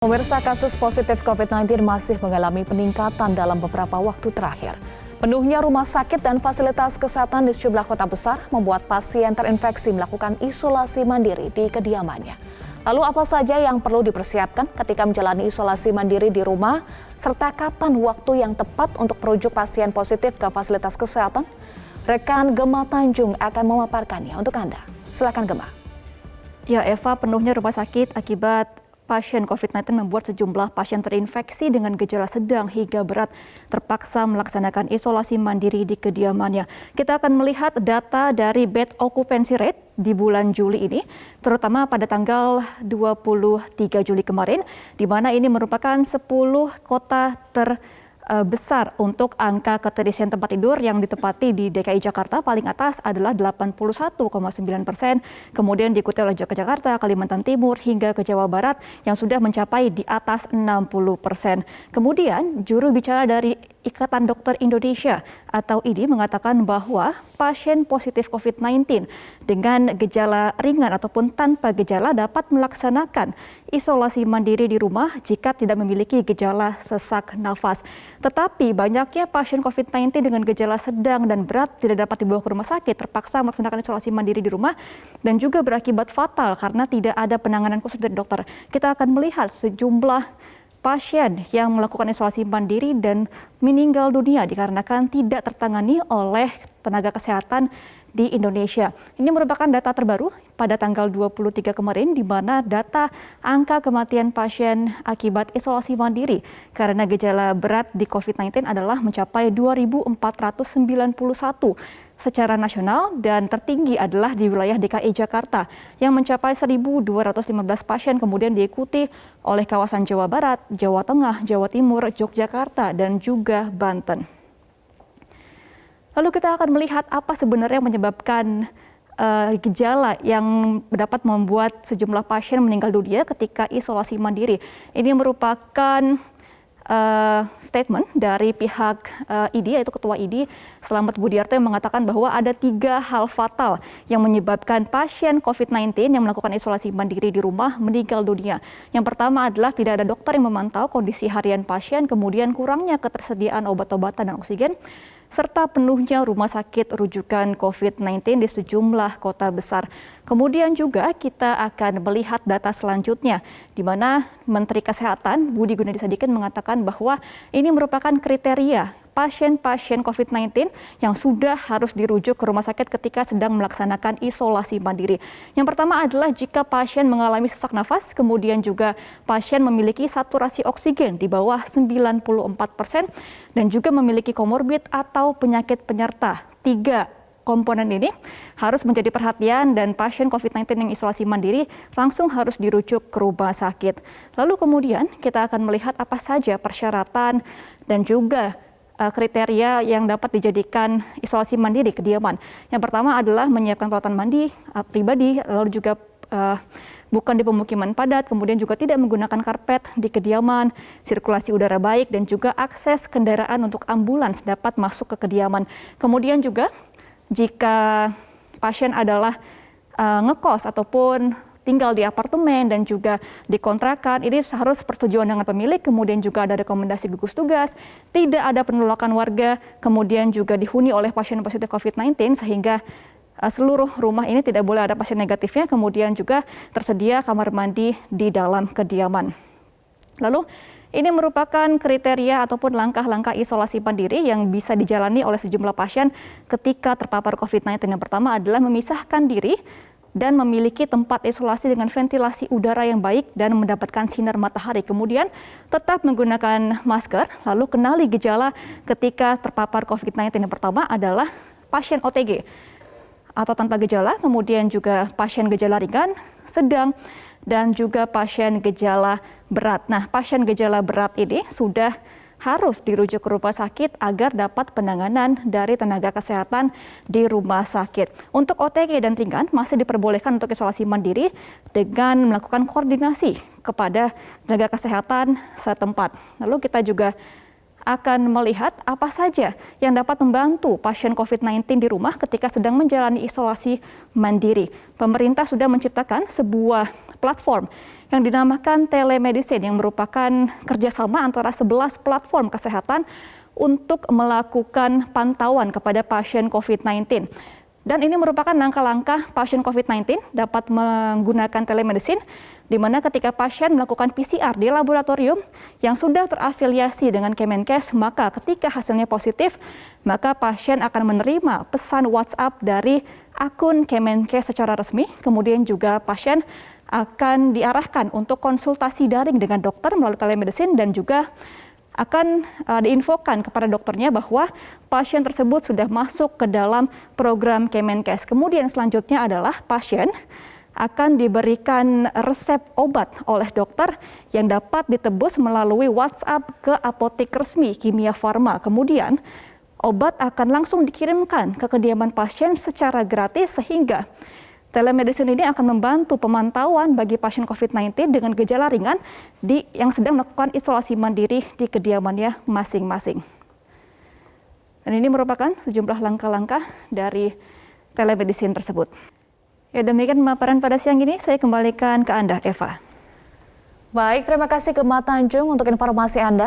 Pemirsa, kasus positif COVID-19 masih mengalami peningkatan dalam beberapa waktu terakhir. Penuhnya rumah sakit dan fasilitas kesehatan di sejumlah kota besar membuat pasien terinfeksi melakukan isolasi mandiri di kediamannya. Lalu apa saja yang perlu dipersiapkan ketika menjalani isolasi mandiri di rumah, serta kapan waktu yang tepat untuk merujuk pasien positif ke fasilitas kesehatan? Rekan Gemma Tanjung akan memaparkannya untuk Anda. Silakan Gemma. Ya Eva, penuhnya rumah sakit akibat pasien COVID-19 membuat sejumlah pasien terinfeksi dengan gejala sedang hingga berat terpaksa melaksanakan isolasi mandiri di kediamannya. Kita akan melihat data dari bed occupancy rate di bulan Juli ini, terutama pada tanggal 23 Juli kemarin, di mana ini merupakan 10 kota terbesar untuk angka keterisian tempat tidur yang ditempati di DKI Jakarta. Paling atas adalah 81,9%, kemudian diikuti oleh Jakarta, Kalimantan Timur hingga ke Jawa Barat yang sudah mencapai di atas 60%. Kemudian juru bicara dari Ikatan Dokter Indonesia atau IDI mengatakan bahwa pasien positif COVID-19 dengan gejala ringan ataupun tanpa gejala dapat melaksanakan isolasi mandiri di rumah jika tidak memiliki gejala sesak nafas. Tetapi banyaknya pasien COVID-19 dengan gejala sedang dan berat tidak dapat dibawa ke rumah sakit, terpaksa melaksanakan isolasi mandiri di rumah dan juga berakibat fatal karena tidak ada penanganan khusus dari dokter. Kita akan melihat sejumlah pasien yang melakukan isolasi mandiri dan meninggal dunia dikarenakan tidak tertangani oleh tenaga kesehatan di Indonesia. Ini merupakan data terbaru pada tanggal 23 kemarin, di mana data angka kematian pasien akibat isolasi mandiri karena gejala berat di COVID-19 adalah mencapai 2.491 secara nasional, dan tertinggi adalah di wilayah DKI Jakarta yang mencapai 1.215 pasien, kemudian diikuti oleh kawasan Jawa Barat, Jawa Tengah, Jawa Timur, Yogyakarta, dan juga Banten. Lalu kita akan melihat apa sebenarnya menyebabkan gejala yang dapat membuat sejumlah pasien meninggal dunia ketika isolasi mandiri. Ini merupakan statement dari pihak IDI, yaitu Ketua IDI Slamet Budiarto, yang mengatakan bahwa ada 3 hal fatal yang menyebabkan pasien COVID-19 yang melakukan isolasi mandiri di rumah meninggal dunia. Yang pertama adalah tidak ada dokter yang memantau kondisi harian pasien, kemudian kurangnya ketersediaan obat-obatan dan oksigen, serta penuhnya rumah sakit rujukan COVID-19 di sejumlah kota besar. Kemudian juga kita akan melihat data selanjutnya, di mana Menteri Kesehatan Budi Gunadisadikin mengatakan bahwa ini merupakan kriteria pasien-pasien COVID-19 yang sudah harus dirujuk ke rumah sakit ketika sedang melaksanakan isolasi mandiri. Yang pertama adalah jika pasien mengalami sesak nafas, kemudian juga pasien memiliki saturasi oksigen di bawah 94% dan juga memiliki komorbid atau penyakit penyerta. 3 komponen ini harus menjadi perhatian dan pasien COVID-19 yang isolasi mandiri langsung harus dirujuk ke rumah sakit. Lalu kemudian kita akan melihat apa saja persyaratan dan juga kriteria yang dapat dijadikan isolasi mandiri kediaman. Yang pertama adalah menyiapkan peralatan mandi pribadi, lalu juga bukan di pemukiman padat, kemudian juga tidak menggunakan karpet di kediaman, sirkulasi udara baik, dan juga akses kendaraan untuk ambulans dapat masuk ke kediaman. Kemudian juga jika pasien adalah ngekos ataupun tinggal di apartemen dan juga di kontrakan, ini harus persetujuan dengan pemilik, kemudian juga ada rekomendasi gugus tugas, tidak ada penolakan warga, kemudian juga dihuni oleh pasien positif COVID-19 sehingga seluruh rumah ini tidak boleh ada pasien negatifnya, kemudian juga tersedia kamar mandi di dalam kediaman. Lalu ini merupakan kriteria ataupun langkah-langkah isolasi mandiri yang bisa dijalani oleh sejumlah pasien ketika terpapar COVID-19. Yang pertama adalah memisahkan diri dan memiliki tempat isolasi dengan ventilasi udara yang baik dan mendapatkan sinar matahari. Kemudian tetap menggunakan masker, lalu kenali gejala ketika terpapar COVID-19. Yang pertama adalah pasien OTG atau tanpa gejala, kemudian juga pasien gejala ringan, sedang, dan juga pasien gejala berat. Nah, pasien gejala berat ini sudah harus dirujuk ke rumah sakit agar dapat penanganan dari tenaga kesehatan di rumah sakit. Untuk OTG dan ringan masih diperbolehkan untuk isolasi mandiri dengan melakukan koordinasi kepada tenaga kesehatan setempat. Lalu kita juga akan melihat apa saja yang dapat membantu pasien COVID-19 di rumah ketika sedang menjalani isolasi mandiri. Pemerintah sudah menciptakan sebuah platform yang dinamakan telemedicine yang merupakan kerjasama antara 11 platform kesehatan untuk melakukan pantauan kepada pasien COVID-19. Dan ini merupakan langkah-langkah pasien COVID-19 dapat menggunakan telemedicine, di mana ketika pasien melakukan PCR di laboratorium yang sudah terafiliasi dengan Kemenkes, maka ketika hasilnya positif, maka pasien akan menerima pesan WhatsApp dari akun Kemenkes secara resmi. Kemudian juga pasien akan diarahkan untuk konsultasi daring dengan dokter melalui telemedicine dan juga akan diinfokan kepada dokternya bahwa pasien tersebut sudah masuk ke dalam program Kemenkes. Kemudian selanjutnya adalah pasien akan diberikan resep obat oleh dokter yang dapat ditebus melalui WhatsApp ke apotek resmi Kimia Farma. Kemudian obat akan langsung dikirimkan ke kediaman pasien secara gratis sehingga telemedicine ini akan membantu pemantauan bagi pasien COVID-19 dengan gejala ringan yang sedang melakukan isolasi mandiri di kediamannya masing-masing. Dan ini merupakan sejumlah langkah-langkah dari telemedicine tersebut. Ya, demikian pemaparan pada siang ini. Saya kembalikan ke Anda, Eva. Baik, terima kasih Gemma Tanjung untuk informasi Anda.